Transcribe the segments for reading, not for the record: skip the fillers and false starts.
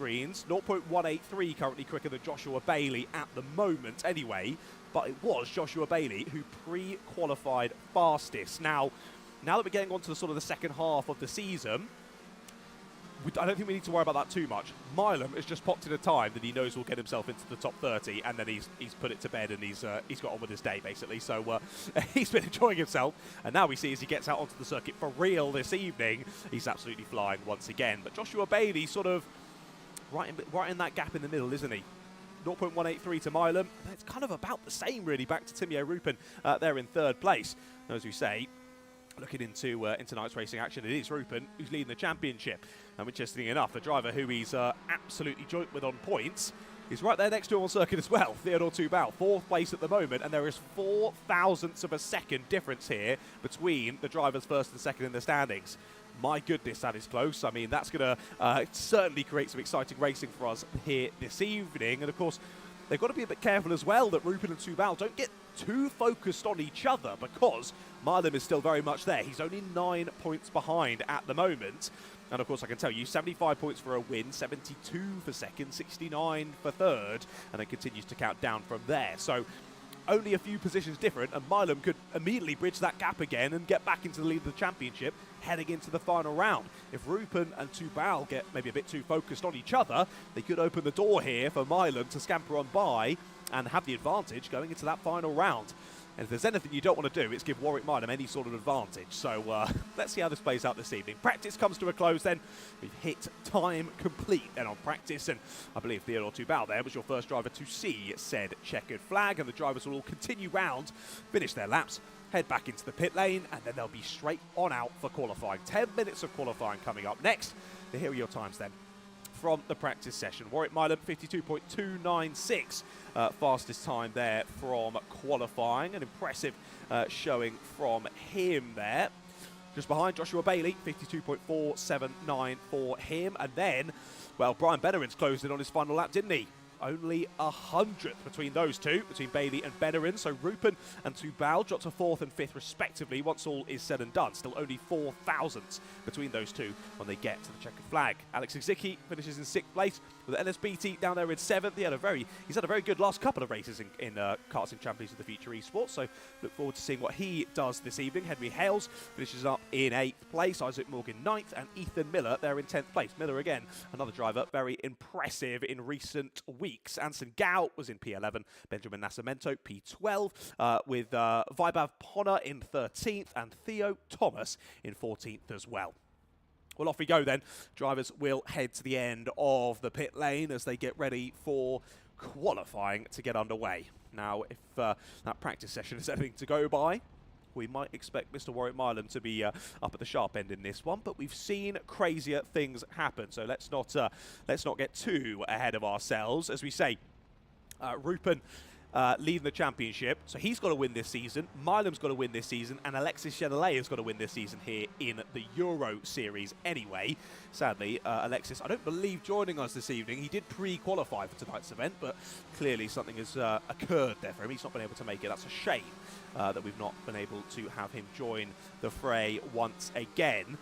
screens. 0.183 currently quicker than Joshua Bailey at the moment anyway, but it was Joshua Bailey who pre-qualified fastest. Now that we're getting on to the sort of the second half of the season, I don't think we need to worry about that too much. Milam has just popped in a time that he knows will get himself into the top 30, and then he's put it to bed, and he's got on with his day, basically. So he's been enjoying himself, and now we see as he gets out onto the circuit for real this evening, he's absolutely flying once again. But Joshua Bailey sort of right in that gap in the middle, isn't he? 0.183 to Milam. It's kind of about the same, really, back to Timio Rupen there in third place. And as we say, looking into tonight's racing action, it is Rupen who's leading the championship. And interestingly enough, the driver who he's absolutely joint with on points is right there next to him on circuit as well, Theodore Tubal, 4th place at the moment, and there is 4 thousandths of a second difference here between the drivers first and second in the standings. My goodness, that is close. I mean, that's going to certainly create some exciting racing for us here this evening. And of course, they've got to be a bit careful as well that Rupen and Tubal don't get too focused on each other, because Milam is still very much there. He's only 9 points behind at the moment. And of course, I can tell you, 75 points for a win, 72 for second, 69 for third, and then continues to count down from there. So only a few positions different, and Milam could immediately bridge that gap again and get back into the lead of the championship heading into the final round. If Rupen and Tubal get maybe a bit too focused on each other, they could open the door here for Milam to scamper on by and have the advantage going into that final round. And if there's anything you don't want to do, it's give Warwick Milam any sort of advantage. So let's see how this plays out this evening. Practice comes to a close then. We've hit time complete then on practice. And I believe Theodore Tubal there was your first driver to see said checkered flag. And the drivers will all continue round, finish their laps, head back into the pit lane, and then they'll be straight on out for qualifying. 10 minutes of qualifying coming up next. So here are your times then from the practice session. Warwick Milam, 52.296. Fastest time there from qualifying. An impressive showing from him there. Just behind Joshua Bailey, 52.479 for him. And then, well, Brian Benerin's closed in on his final lap, didn't he? Only 100th between those two, between Bailey and Benerin. So Rupen and Tubal dropped to 4th and 5th respectively once all is said and done. Still only 4 thousandths between those two when they get to the checkered flag. Alex Zicki finishes in 6th place with NSBT down there in 7th. He's had a very good last couple of races in KartSim Champions of the Future Esports. So look forward to seeing what he does this evening. Henry Hales finishes up in 8th place. Isaac Morgan 9th, and Ethan Miller there in 10th place. Miller again, another driver very impressive in recent weeks. Anson Gao was in P11, Benjamin Nascimento P12, with Vaibhav Ponna in 13th and Theo Thomas in 14th as well. Well, off we go then. Drivers will head to the end of the pit lane as they get ready for qualifying to get underway. Now, if that practice session is anything to go by, we might expect Mr. Warwick Milam to be up at the sharp end in this one, but we've seen crazier things happen. So let's not get too ahead of ourselves. As we say, Rupen leading the championship, so he's got to win this season. Milam's got to win this season, and Alexis Chenelet has got to win this season here in the Euro Series anyway. Sadly, Alexis, I don't believe joining us this evening. He did pre-qualify for tonight's event, but clearly something has occurred there for him. He's not been able to make it. That's a shame that we've not been able to have him join the fray once again.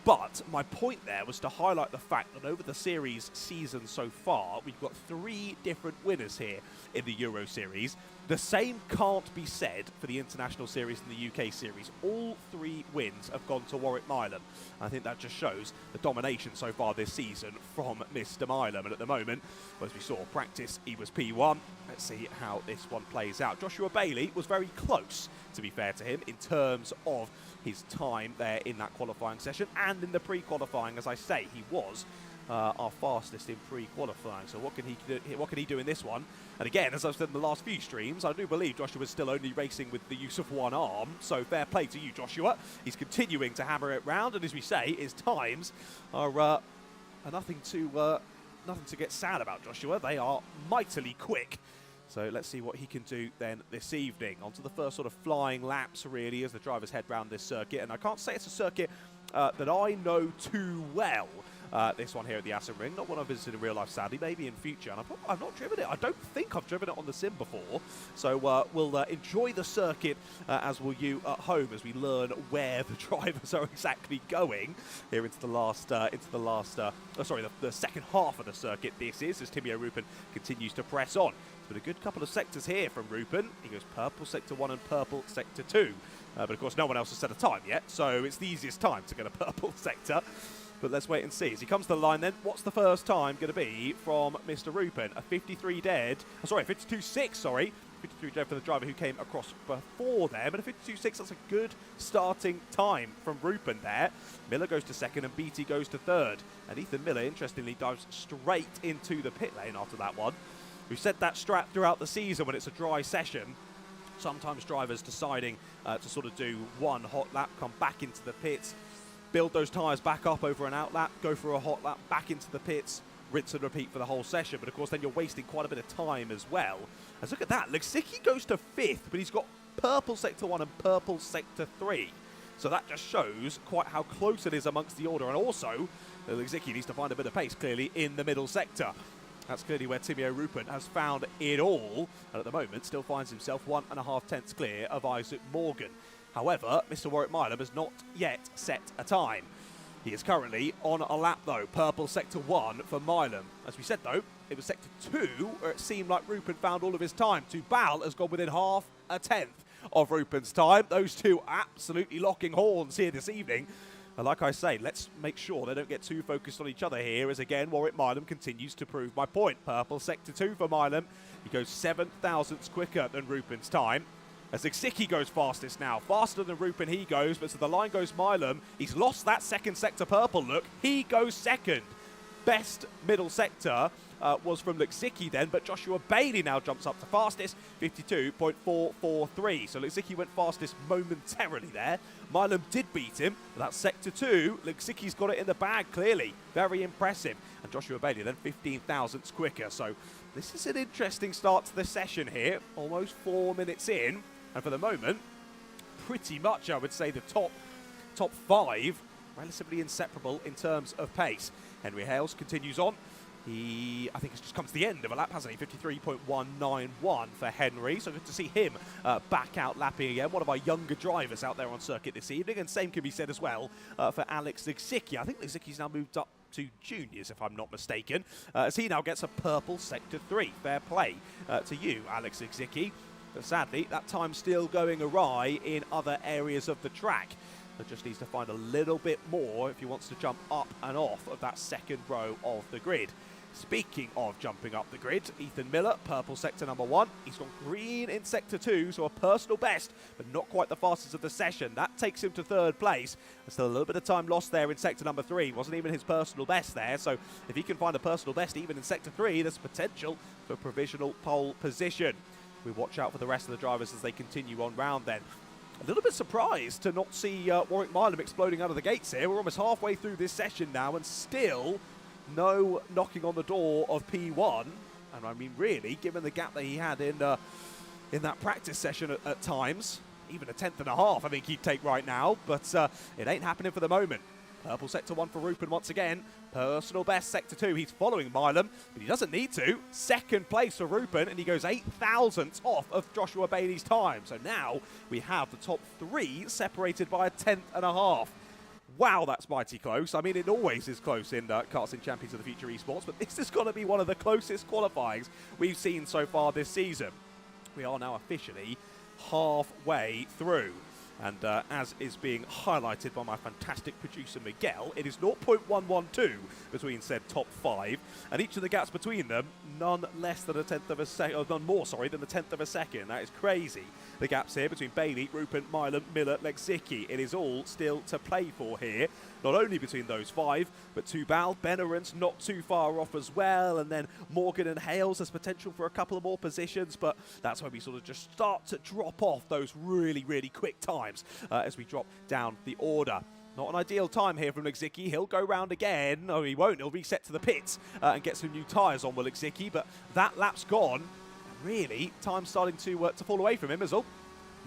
But my point there was to highlight the fact that over the series season so far, we've got 3 different winners here in the Euro Series. The same can't be said for the International Series and the UK Series. All 3 wins have gone to Warwick Milam. I think that just shows the domination so far this season from Mr. Milam. And at the moment, as we saw, practice, he was P1. Let's see how this one plays out. Joshua Bailey was very close, to be fair to him, in terms of his time there in that qualifying session, and in the pre-qualifying, as I say, he was our fastest in pre-qualifying. So what can he do in this one? And again, as I've said in the last few streams, I do believe Joshua is still only racing with the use of one arm. So fair play to you, Joshua. He's continuing to hammer it round, and as we say, his times are nothing to get sad about, Joshua. They are mightily quick. So let's see what he can do then this evening. On to the first sort of flying laps, really, as the drivers head round this circuit. And I can't say it's a circuit that I know too well. this one here at the Asum Ring. Not one I've visited in real life, sadly, maybe in future. And I've not driven it. I don't think I've driven it on the sim before. So we'll enjoy the circuit, as will you at home, as we learn where the drivers are exactly going here into the second half of the circuit. This is as Timo Rupen continues to press on. It's been a good couple of sectors here from Rupen. He goes purple sector 1 and purple sector 2. But of course, no one else has set a time yet, so it's the easiest time to get a purple sector. But let's wait and see. As he comes to the line then, what's the first time going to be from Mr. Rupen? A 53 dead. Oh, sorry, 52.6, sorry. 53 dead for the driver who came across before there. But a 52.6, that's a good starting time from Rupen there. Miller goes to second and BT goes to third. And Ethan Miller, interestingly, dives straight into the pit lane after that one. We've said that strat throughout the season when it's a dry session. Sometimes drivers deciding to sort of do one hot lap, come back into the pits, build those tyres back up over an out lap, go for a hot lap, back into the pits, rinse and repeat for the whole session. But of course then you're wasting quite a bit of time as well. As look at that, Lexicki goes to 5th, but he's got purple sector 1 and purple sector 3. So that just shows quite how close it is amongst the order. And also, Lexicki needs to find a bit of pace, clearly, in the middle sector. That's clearly where Timo Rupen has found it all, and at the moment still finds himself 1.5 tenths clear of Isaac Morgan. However, Mr. Warwick Milam has not yet set a time. He is currently on a lap though, purple sector 1 for Milam. As we said though, it was sector 2 where it seemed like Rupen found all of his time. Tubal has gone within half a tenth of Rupen's time. Those two absolutely locking horns here this evening. And like I say, let's make sure they don't get too focused on each other here, as again, Warwick Milam continues to prove my point. Purple sector 2 for Milam. He goes 7 thousandths quicker than Rupen's time. As Lexicki goes fastest now. Faster than Rupen he goes, but to the line goes Milam. He's lost that second sector purple look. He goes second. Best middle sector was from Lexicki then, but Joshua Bailey now jumps up to fastest, 52.443. So Lexicki went fastest momentarily there. Milam did beat him, but that's sector 2. Lexicki's got it in the bag, clearly. Very impressive. And Joshua Bailey then 15 thousandths quicker. So this is an interesting start to the session here. Almost 4 minutes in. And for the moment, pretty much I would say the top 5 relatively inseparable in terms of pace. Henry Hales continues on. I think it's just come to the end of a lap, hasn't he? 53.191 for Henry. So good to see him back out lapping again. One of our younger drivers out there on circuit this evening. And same can be said as well for Alex Lexicki. I think Lexicki's now moved up to juniors, if I'm not mistaken, as he now gets a purple sector 3. Fair play to you, Alex Lexicki. But sadly, that time's still going awry in other areas of the track. It just needs to find a little bit more if he wants to jump up and off of that second row of the grid. Speaking of jumping up the grid, Ethan Miller, purple sector number 1. He's gone green in sector 2, so a personal best, but not quite the fastest of the session. That takes him to 3rd place. There's still a little bit of time lost there in sector number 3. Wasn't even his personal best there, so if he can find a personal best even in sector 3, there's potential for provisional pole position. We watch out for the rest of the drivers as they continue on round then. A little bit surprised to not see Warwick Milam exploding out of the gates here. We're almost halfway through this session now and still no knocking on the door of P1. And I mean, really, given the gap that he had in that practice session at times, even a 10.5 I think he'd take right now. But it ain't happening for the moment. Purple sector 1 for Rupen once again. Personal best sector 2. He's following Milam, but he doesn't need to. 2nd place for Rupen, and he goes 8 thousandths off of Joshua Bailey's time. So now we have the top 3 separated by a 10.5. Wow, that's mighty close. I mean, it always is close in KartSim Champions of the Future Esports, but this is going to be one of the closest qualifyings we've seen so far this season. We are now officially halfway through. And as is being highlighted by my fantastic producer Miguel, it is 0.112 between said top 5, and each of the gaps between them none less than a tenth of a second, or none more, sorry, than a tenth of a second. That is crazy. The gaps here between Bailey, Rupen, Milam, Miller, Lexicki. It is all still to play for here. Not only between those 5, but Tubal, Benerant's not too far off as well, and then Morgan and Hales has potential for a couple of more positions, but that's where we sort of just start to drop off those really, really quick times as we drop down the order. Not an ideal time here from Lexicki. He'll go round again. No, he won't. He'll reset to the pits and get some new tyres on with Lexicki, but that lap's gone. Really, time's starting to fall away from him as well.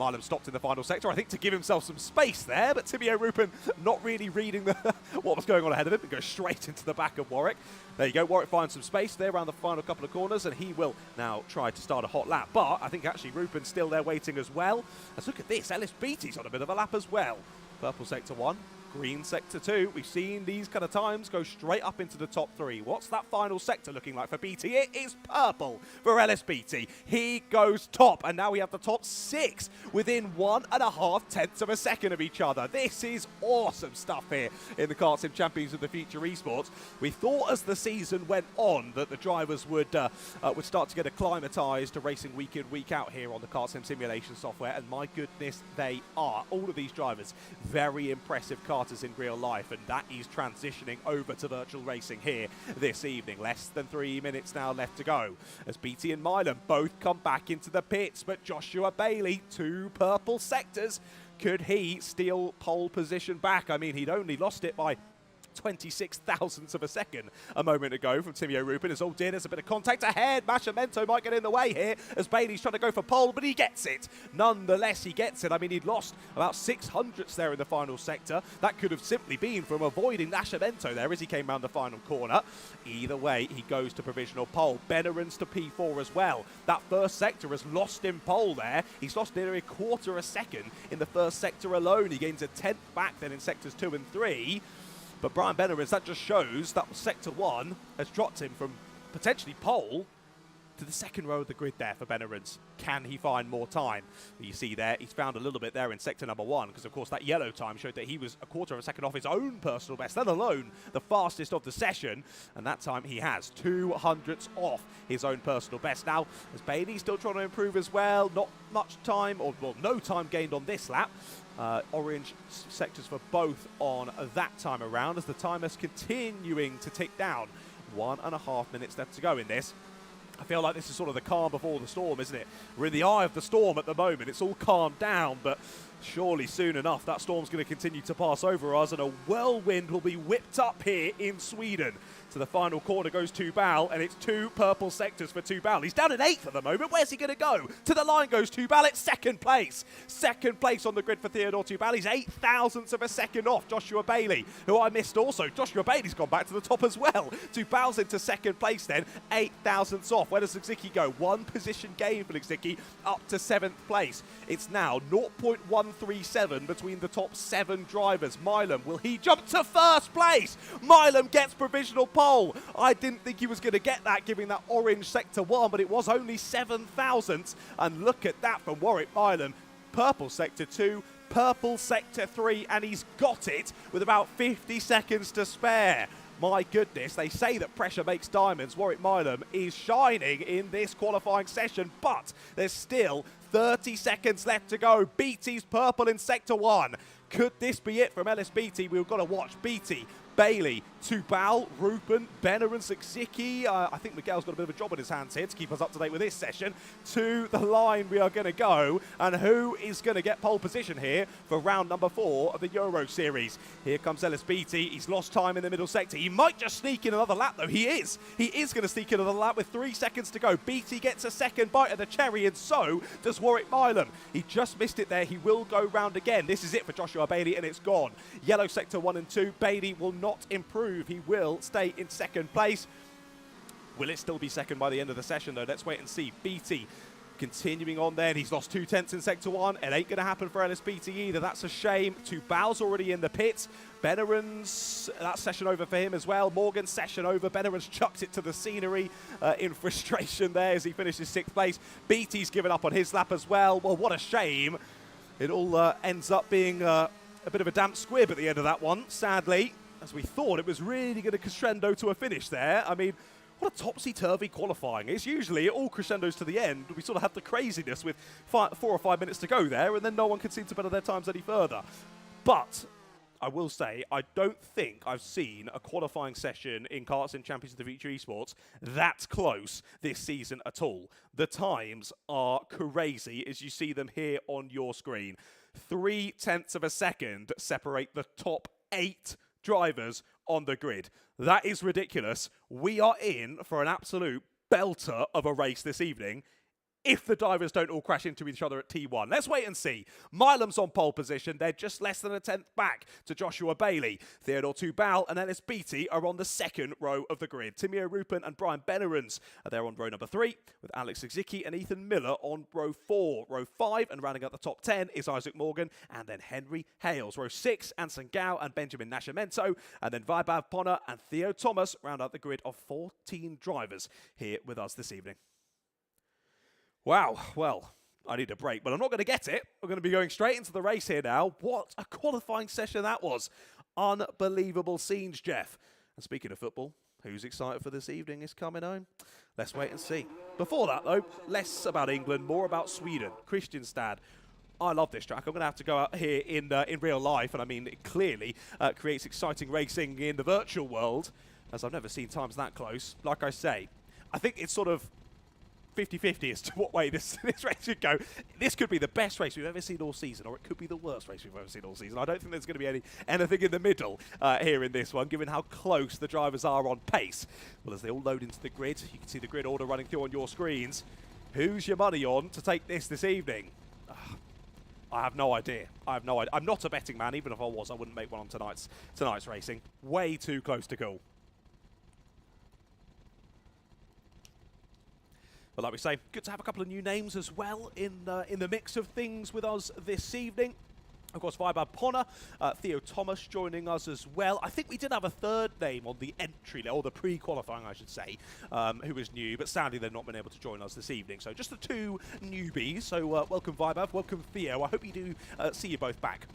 Marlon stopped in the final sector, I think to give himself some space there, but Timio Rupin not really reading what was going on ahead of him and goes straight into the back of Warwick. There you go, Warwick finds some space there around the final couple of corners, and he will now try to start a hot lap. But I think actually Rupin's still there waiting as well. Let's look at this, Ellis Beatty's on a bit of a lap as well. Purple sector 1. Green sector 2. We've seen these kind of times go straight up into the top 3. What's that final sector looking like for BT? It is purple for Ellis Beatty. He goes top, and now we have the top 6 within 1.5 tenths of a second of each other. This is awesome stuff here in the KartSim Champions of the Future Esports. We thought as the season went on that the drivers would start to get acclimatized to racing week in, week out here on the KartSim simulation software, and my goodness, they are. All of these drivers, very impressive karters in real life, and that is transitioning over to virtual racing here this evening. Less than 3 minutes now left to go as BT and Milan both come back into the pits, but Joshua Bailey, 2 purple sectors. Could he steal pole position back? I mean, he'd only lost it by 26 thousandths of a second a moment ago from Timio Rupin. As all did, there's a bit of contact ahead. Mashamento might get in the way here as Bailey's trying to go for pole, but he gets it. Nonetheless, he gets it. I mean, he'd lost about 600ths there in the final sector. That could have simply been from avoiding Mashamento there as he came round the final corner. Either way, he goes to provisional pole. Bennerans to P4 as well. That first sector has lost him pole there. He's lost nearly a quarter a second in the first sector alone. He gains a 10th back then in sectors 2 and 3. But Brian Bennerans, that just shows that sector 1 has dropped him from potentially pole to the second row of the grid there for Bennerans. Can he find more time? You see there, he's found a little bit there in sector number 1, because of course that yellow time showed that he was a quarter of a second off his own personal best, let alone the fastest of the session. And that time he has 200ths off his own personal best. Now, as Bailey's still trying to improve as well, not much time, or well, no time gained on this lap. Orange sectors for both on that time around as the timer's continuing to tick down. 1.5 minutes left to go in this. I feel like this is sort of the calm before the storm, isn't it? We're in the eye of the storm at the moment. It's all calmed down, but surely soon enough that storm's going to continue to pass over us, and a whirlwind will be whipped up here in Sweden. To the final corner goes Tubal, and it's 2 purple sectors for Tubal. He's down in 8th at the moment. Where's he going to go? To the line goes Tubal. It's second place. Second place on the grid for Theodore Tubal. He's 8 thousandths of a second off Joshua Bailey, who I missed also. Joshua Bailey's gone back to the top as well. Tubal's into second place then, 8 thousandths off. Where does Lixicki go? 1 position gain for Lixicki up to 7th place. It's now 0.137 between the top 7 drivers. Milan, will he jump to first place? Milan gets provisional pole. I didn't think he was going to get that, given that orange sector 1, but it was only 7 thousandths. And look at that from Warwick Milan. Purple sector 2, purple sector 3, and he's got it with about 50 seconds to spare. My goodness, they say that pressure makes diamonds. Warwick Milan is shining in this qualifying session, but there's still 30 seconds left to go. BT's purple in sector 1. Could this be it from Ellis Beatty? We've got to watch Beatty, Bailey, Tubal, Rupin, Benner and Zicki. I think Miguel's got a bit of a job on his hands here to keep us up to date with this session. To the line we are going to go. And who is going to get pole position here for round number 4 of the Euro Series? Here comes Ellis Beatty. He's lost time in the middle sector. He might just sneak in another lap, though. He is. He is going to sneak in another lap with 3 seconds to go. Beatty gets a second bite of the cherry, and so does Warwick Milan. He just missed it there. He will go round again. This is it for Joshua Bailey, and it's gone. Yellow sector 1 and 2. Bailey will not improve. He will stay in second place. Will it still be second by the end of the session, though? Let's wait and see. Beatty continuing on there. He's lost 2 tenths in sector 1. It ain't going to happen for Ellis Beatty either. That's a shame. Tubal's already in the pits. Benneran's, that session over for him as well. Morgan's session over. Benneran's chucks it to the scenery in frustration there as he finishes 6th place. Beatty's given up on his lap as well. Well, what a shame. It all ends up being a bit of a damp squib at the end of that one, sadly, as we thought it was really going to crescendo to a finish there. I mean, what a topsy-turvy qualifying. It's usually it all crescendos to the end. We sort of have the craziness with 4 or 5 minutes to go there, and then no one can seem to better their times any further. But I will say, I don't think I've seen a qualifying session in KartSim Champions of the Future Esports that close this season at all. The times are crazy as you see them here on your screen. 3 tenths of a second separate the top 8 drivers on the grid. That is ridiculous. We are in for an absolute belter of a race this evening. if the divers don't all crash into each other at T1. Let's wait and see. Milam's on pole position. They're just less than a tenth back to Joshua Bailey. Theodore Tubal and Ellis Beattie are on the second row of the grid. Timio Rupen and Brian Bennerans are there on row number 3, with Alex Zicki and Ethan Miller on row 4. Row 5, and rounding out the top 10, is Isaac Morgan, and then Henry Hales. Row 6, Anson Gao and Benjamin Nascimento, and then Vaibhav Ponna and Theo Thomas round out the grid of 14 drivers here with us this evening. Wow, well, I need a break, but I'm not going to get it. We're going to be going straight into the race here now. What a qualifying session that was. Unbelievable scenes, Jeff. And speaking of football, who's excited for this evening is coming home? Let's wait and see. Before that, though, less about England, more about Sweden. Kristianstad. I love this track. I'm going to have to go out here in real life, and I mean, it clearly creates exciting racing in the virtual world, as I've never seen times that close. Like I say, I think it's sort of 50-50 as to what way this race should go. This could be the best race we've ever seen all season, or it could be the worst race we've ever seen all season. I don't think there's going to be anything in the middle here in this one, given how close the drivers are on pace. Well, as they all load into the grid, you can see the grid order running through on your screens. Who's your money on to take this evening? I have no idea. I have no idea. I'm not a betting man. Even if I was, I wouldn't make one on tonight's racing. Way too close to call. But like we say, good to have a couple of new names as well in the mix of things with us this evening. Of course, Vaibhav Ponna, Theo Thomas joining us as well. I think we did have a third name on the entry, or the pre-qualifying, I should say, who was new, but sadly they've not been able to join us this evening. So just the two newbies. So welcome Vaibhav, welcome Theo. I hope you do see you both back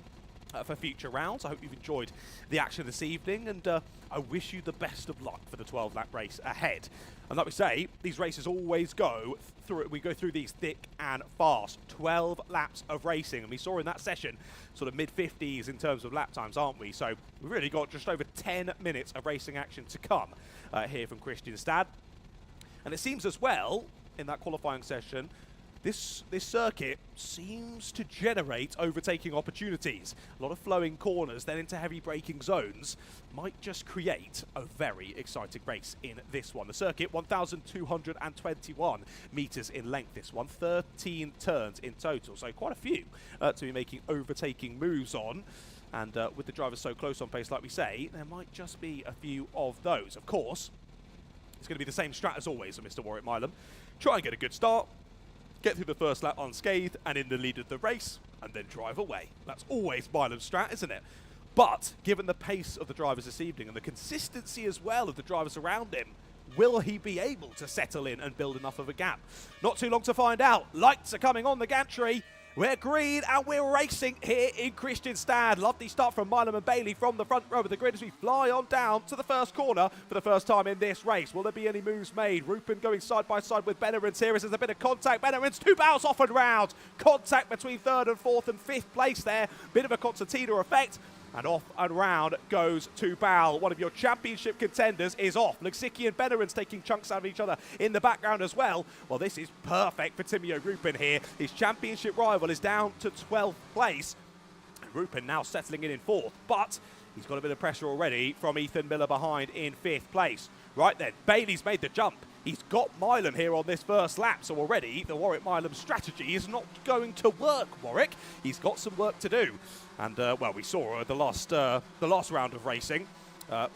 for future rounds. I hope you've enjoyed the action this evening, and I wish you the best of luck for the 12-lap race ahead. And like we say, these races always go through, we go through these thick and fast. 12 laps of racing, and we saw in that session sort of mid-50s in terms of lap times, aren't we? So we've really got just over 10 minutes of racing action to come here from Kristianstad. And it seems as well, in that qualifying session, this circuit seems to generate overtaking opportunities. A lot of flowing corners, then into heavy braking zones, might just create a very exciting race in this one. The circuit, 1,221 meters in length, this one, 13 turns in total, so quite a few to be making overtaking moves on. And with the drivers so close on pace, like we say, there might just be a few of those. Of course, it's going to be the same strat as always for Mr. Warwick Milam. Try and get a good start, get through the first lap unscathed and in the lead of the race, and then drive away. That's always Milam's strat, isn't it? But given the pace of the drivers this evening and the consistency as well of the drivers around him, will he be able to settle in and build enough of a gap? Not too long to find out. Lights are coming on the gantry. We're green and we're racing here in Kristianstad. Lovely start from Milam and Bailey from the front row of the grid as we fly on down to the first corner for the first time in this race. Will there be any moves made? Rupen going side by side with Bennerans here as there's a bit of contact. Bennerans, 2 bows off and round. Contact between 3rd and 4th and 5th place there. Bit of a concertina effect. And off and round goes Tubal. One of your championship contenders is off. Luxicki and Bennerans taking chunks out of each other in the background as well. Well, this is perfect for Timio Rupen here. His championship rival is down to 12th place. And Rupen now settling in 4th. But he's got a bit of pressure already from Ethan Miller behind in 5th place. Right then, Bailey's made the jump. He's got Milam here on this first lap, so already the Warwick Milam strategy is not going to work, Warwick. He's got some work to do. And, well, we saw the last round of racing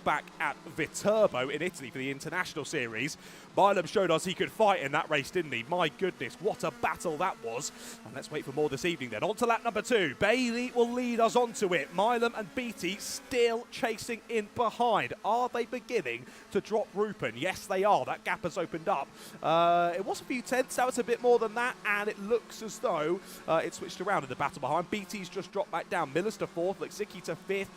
back at Viterbo in Italy for the International Series. Milam showed us he could fight in that race, didn't he? My goodness, what a battle that was. And let's wait for more this evening then. On to lap number 2. Bailey will lead us onto it. Milam and Beattie still chasing in behind. Are they beginning to drop Rupen? Yes, they are. That gap has opened up. It was a few tenths. Now it's a bit more than that. And it looks as though it switched around in the battle behind. Beattie's just dropped back down. Miller's to 4th. Luxicki to 5th.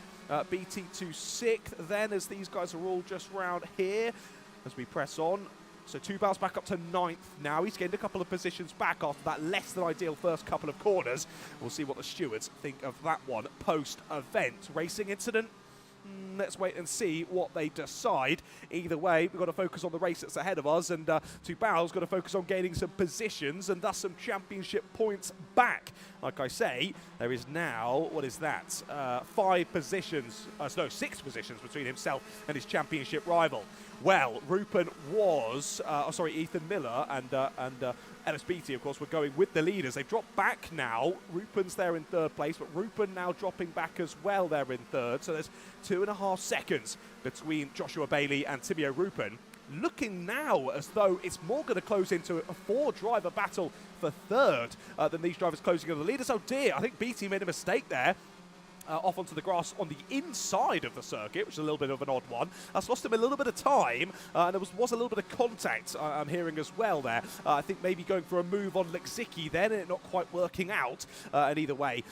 BT to 6th then, as these guys are all just round here as we press on. So Tubal's back up to 9th now. He's gained a couple of positions back after that less than ideal first couple of corners. We'll see what the stewards think of that one post-event. Racing incident? Let's wait and see what they decide. Either way, we've got to focus on the race that's ahead of us, and Tubal's got to focus on gaining some positions and thus some championship points back. Like I say, there is now, what is that? 6 positions between himself and his championship rival. Well, Rupen was, Ethan Miller and LSBT, of course, were going with the leaders. They've dropped back now. Rupen's there in third place, but Rupen now dropping back as well there in third. So there's 2.5 seconds between Joshua Bailey and Timio Rupen. Looking now as though it's more going to close into a 4-driver battle for third than these drivers closing on the leaders. Oh dear, I think BT made a mistake there. Off onto the grass on the inside of the circuit, which is a little bit of an odd one. That's lost him a little bit of time, and there was a little bit of contact I'm hearing as well there. I think maybe going for a move on Lexicki then, and it not quite working out. And either way,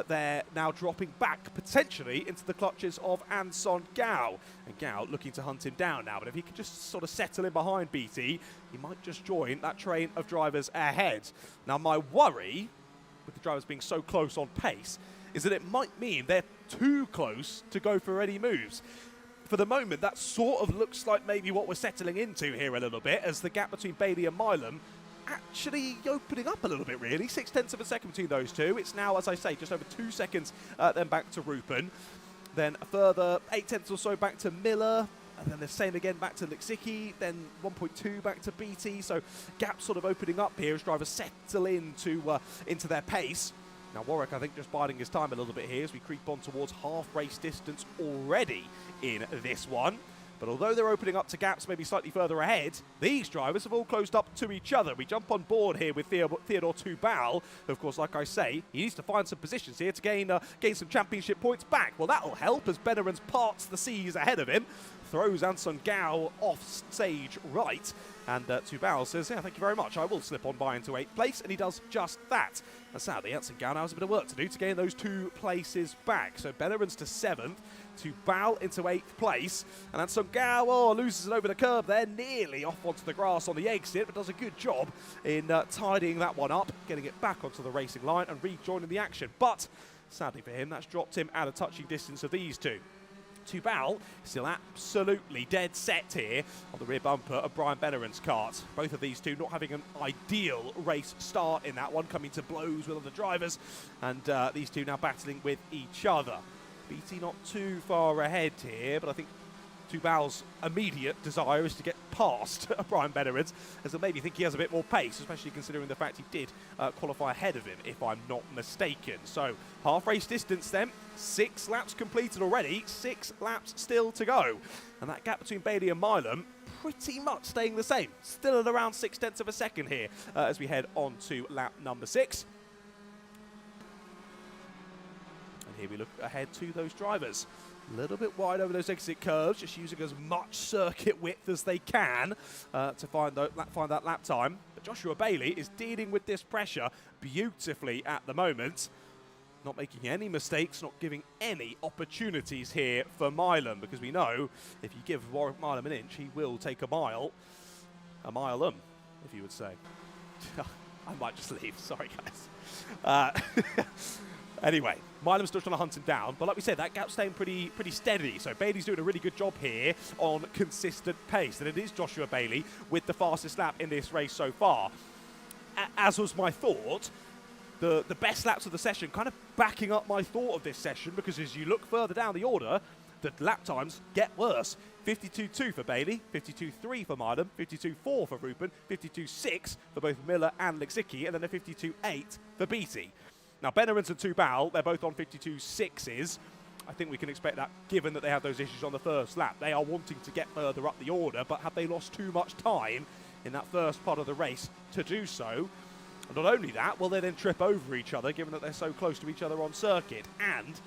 they're now dropping back, potentially, into the clutches of Anson Gao. And Gao looking to hunt him down now, but if he could just sort of settle in behind BT, he might just join that train of drivers ahead. Now, my worry, with the drivers being so close on pace, is that it might mean they're too close to go for any moves. For the moment, that sort of looks like maybe what we're settling into here a little bit, as the gap between Bailey and Milam actually opening up a little bit, really. 0.6 of a second between those two. It's now, as I say, just over 2 seconds, then back to Rupen. Then a further 0.8 or so back to Miller. And then the same again back to Lexicki, then 1.2 back to BT. So gap sort of opening up here as drivers settle into their pace. Now Warwick, I think, just biding his time a little bit here as we creep on towards half-race distance already in this one. But although they're opening up to gaps maybe slightly further ahead, these drivers have all closed up to each other. We jump on board here with Theodore Tubal. Of course, like I say, he needs to find some positions here to gain some championship points back. Well, that'll help as Benerans parts the seas ahead of him, throws Anson Gao off stage right. And Tubal says, yeah, thank you very much. I will slip on by into 8th place, and he does just that. And sadly, Anson Gao now has a bit of work to do to gain those 2 places back. So Benerans to 7th, Tubal into 8th place, and Anson Gao loses it over the curb there, nearly off onto the grass on the exit, but does a good job in tidying that one up, getting it back onto the racing line and rejoining the action. But sadly for him, that's dropped him at a touching distance of these two. Tubal still absolutely dead set here on the rear bumper of Brian Beneran's kart. Both of these two not having an ideal race start in that one, coming to blows with other drivers, and these two now battling with each other. BT not too far ahead here, but I think Tubal's immediate desire is to get past Brian Benerans, as I maybe think he has a bit more pace, especially considering the fact he did qualify ahead of him, if I'm not mistaken. So, half-race distance then, 6 laps completed already, 6 laps still to go. And that gap between Bailey and Milam pretty much staying the same, still at around 0.6 of a second here as we head on to lap number 6. And here we look ahead to those drivers. A little bit wide over those exit curves, just using as much circuit width as they can to find that lap time. But Joshua Bailey is dealing with this pressure beautifully at the moment. Not making any mistakes, not giving any opportunities here for Milam, because we know if you give Warwick Milam an inch, he will take a mile. If you would say. I might just leave, sorry guys. Anyway, Milam's still trying to hunt him down, but like we said, that gap's staying pretty steady. So Bailey's doing a really good job here on consistent pace, and it is Joshua Bailey with the fastest lap in this race so far. As was my thought, the best laps of the session, kind of backing up my thought of this session, because as you look further down the order, the lap times get worse. 52.2 for Bailey, 52.3 for Milam, 52.4 for Rupen, 52.6 for both Miller and Lexicki, and then a 52.8 for BT. Now, Benerans and Tubal, they're both on 52.6s. I think we can expect that, given that they had those issues on the first lap. They are wanting to get further up the order, but have they lost too much time in that first part of the race to do so? And not only that, will they then trip over each other, given that they're so close to each other on circuit? And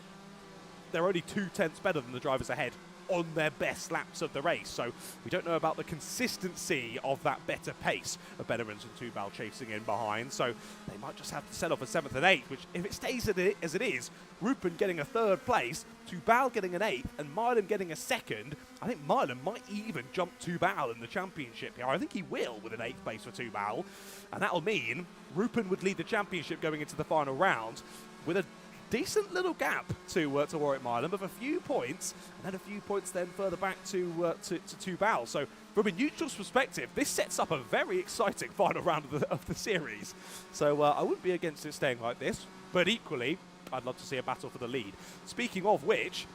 they're only 0.2 better than the drivers ahead on their best laps of the race. So we don't know about the consistency of that better pace of Benerans and Tubal chasing in behind. So they might just have to settle for 7th and 8th, which if it stays as it is, Rupen getting a 3rd place, Tubal getting an 8th, and Milam getting a 2nd, I think Milam might even jump Tubal in the championship here. I think he will with an 8th place for Tubal. And that'll mean Rupen would lead the championship going into the final round with a decent little gap to Warwick Milam of a few points, and then a few points then further back to Tubal. So from a neutral's perspective, this sets up a very exciting final round of the series. So I wouldn't be against it staying like this, but equally, I'd love to see a battle for the lead. Speaking of which,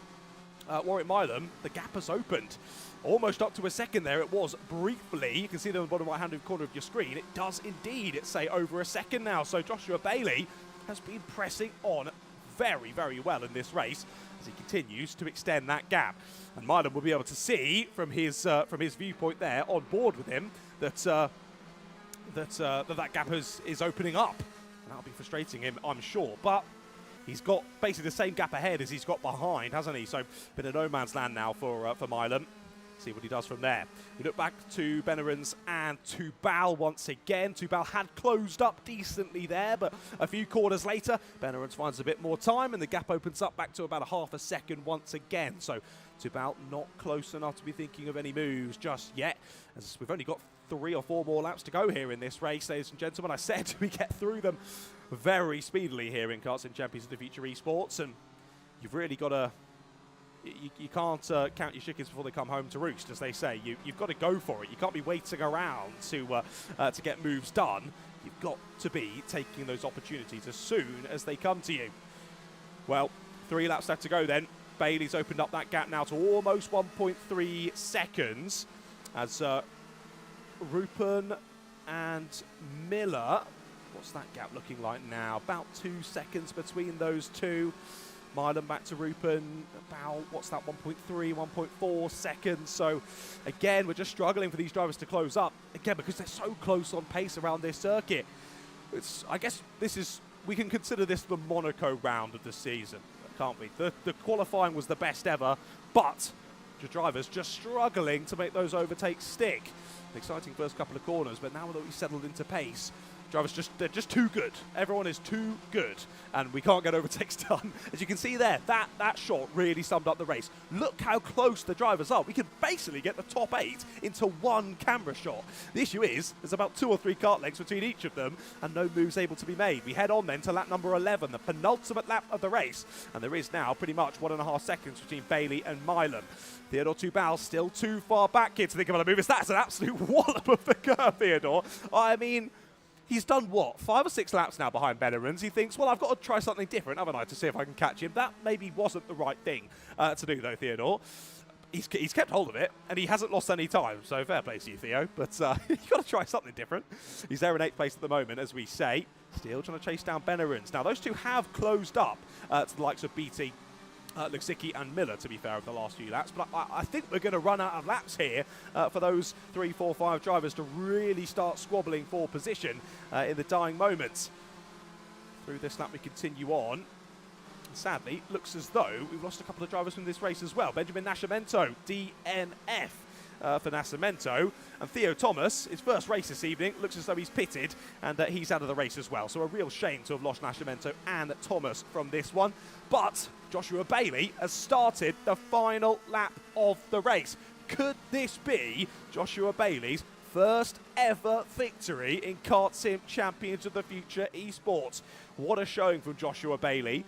Warwick Milam, the gap has opened. Almost up to a second there. It was briefly. You can see them on the bottom right-hand corner of your screen. It does indeed say over a second now. So Joshua Bailey has been pressing on very, very well in this race as he continues to extend that gap. And Milam will be able to see from his viewpoint there on board with him that that gap is opening up. And that'll be frustrating him, I'm sure. But he's got basically the same gap ahead as he's got behind, hasn't he? So been a no man's land now for Milam. See what he does from there. We look back to Benerans and Tubal once again. Tubal had closed up decently there, but a few corners later, Benerans finds a bit more time and the gap opens up back to about a half a second once again. So Tubal not close enough to be thinking of any moves just yet, as we've only got 3 or 4 more laps to go here in this race, ladies and gentlemen. I said we get through them very speedily here in KartSim Champions of the Future Esports, and you've really got to... You can't count your chickens before they come home to roost, as they say. You've got to go for it. You can't be waiting around to get moves done. You've got to be taking those opportunities as soon as they come to you. Well, 3 laps left to go then. Bailey's opened up that gap now to almost 1.3 seconds as Rupen and Miller, what's that gap looking like now? About 2 seconds between those two. Milam back to Rupen, about, what's that, 1.3, 1.4 seconds. So, again, we're just struggling for these drivers to close up. Again, because they're so close on pace around this circuit. I guess we can consider this the Monaco round of the season, can't we? The qualifying was the best ever, but the drivers just struggling to make those overtakes stick. An exciting first couple of corners, but now that we've settled into pace, drivers they're just too good. Everyone is too good, and we can't get overtakes done. As you can see there, that shot really summed up the race. Look how close the drivers are. We can basically get the top 8 into one camera shot. The issue is, there's about 2 or 3 kart lengths between each of them, and no moves able to be made. We head on then to lap number 11, the penultimate lap of the race, and there is now pretty much 1.5 seconds between Bailey and Milam. Theodore Tubal still too far back here to think about a move. That's an absolute wallop of the curve, Theodore. I mean, he's done, what, 5 or 6 laps now behind Benerans. He thinks, well, I've got to try something different, haven't I, to see if I can catch him. That maybe wasn't the right thing to do, though, Theodore. He's kept hold of it, and he hasn't lost any time, so fair play to you, Theo. But you've got to try something different. He's there in 8th place at the moment, as we say. Still trying to chase down Benerans. Now, those two have closed up to the likes of BT, Luxicki and Miller, to be fair, over the last few laps. But I think we're going to run out of laps here for those 3, 4, 5 drivers to really start squabbling for position in the dying moments. Through this lap, we continue on. Sadly, looks as though we've lost a couple of drivers from this race as well. Benjamin Nascimento, DNF for Nascimento. And Theo Thomas, his first race this evening, looks as though he's pitted and he's out of the race as well. So a real shame to have lost Nascimento and Thomas from this one. But Joshua Bailey has started the final lap of the race. Could this be Joshua Bailey's first ever victory in KartSim Champions of the Future Esports? What a showing from Joshua Bailey.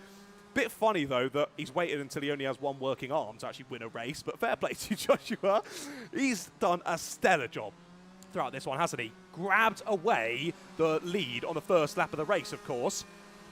Bit funny, though, that he's waited until he only has one working arm to actually win a race, but fair play to Joshua. He's done a stellar job throughout this one, hasn't he? Grabbed away the lead on the first lap of the race, of course,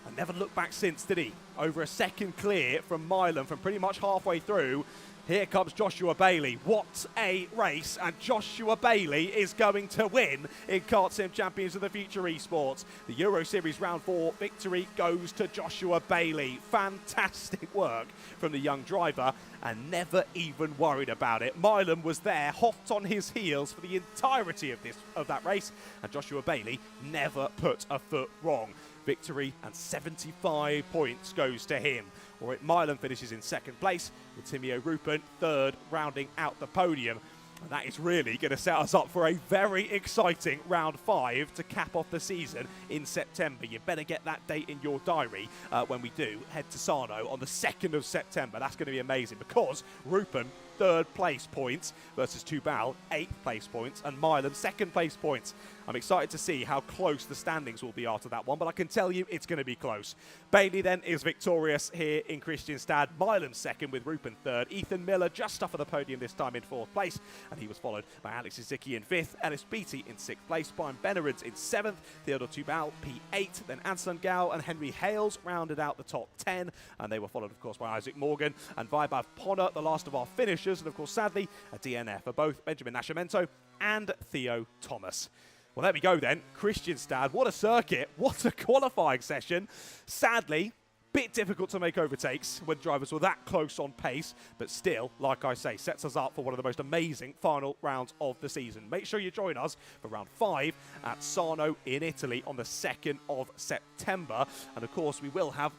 and never looked back since, did he? Over a second clear from Milam from pretty much halfway through. Here comes Joshua Bailey. What a race, and Joshua Bailey is going to win in KartSim Champions of the Future Esports. The Euro Series Round 4 victory goes to Joshua Bailey. Fantastic work from the young driver, and never even worried about it. Milam was there, hot on his heels for the entirety of that race, and Joshua Bailey never put a foot wrong. Victory and 75 points goes to him. Warwick Milam finishes in 2nd place, with Timio Rupen 3rd, rounding out the podium. And that is really going to set us up for a very exciting round 5 to cap off the season in September. You better get that date in your diary when we do head to Sarno on the 2nd of September. That's going to be amazing, because Rupen 3rd place points versus Tubal 8th place points and Milam 2nd place points. I'm excited to see how close the standings will be after that one, but I can tell you it's going to be close. Bailey then is victorious here in Kristianstad. Milan second with Rupen third. Ethan Miller just off of the podium this time in fourth place, and he was followed by Alex Izicki in fifth, Ellis Beattie in sixth place, Brian Benareds in seventh, Theodor Tubal P8, then Anson Gao and Henry Hales rounded out the top 10, and they were followed, of course, by Isaac Morgan and Vaibhav Ponna, the last of our finishers, and, of course, sadly, a DNF for both Benjamin Nascimento and Theo Thomas. Well, there we go then. Kristianstad, what a circuit. What a qualifying session. Sadly, bit difficult to make overtakes when drivers were that close on pace, but still, like I say, sets us up for one of the most amazing final rounds of the season. Make sure you join us for round 5 at Sarno in Italy on the 2nd of September. And of course, we will have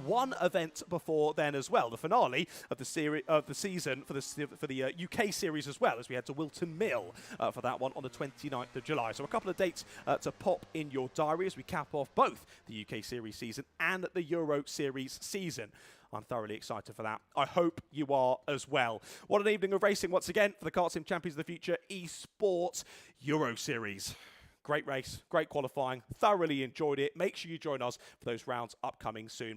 one event before then as well, the finale of the season for the UK series as well, as we head to Wilton Mill for that one on the 29th of July. So a couple of dates to pop in your diary as we cap off both the UK series season and the Euro series season. I'm thoroughly excited for that. I hope you are as well. What an evening of racing once again for the KartSim Champions of the Future Esports Euro Series. Great race, great qualifying, thoroughly enjoyed it. Make sure you join us for those rounds upcoming soon.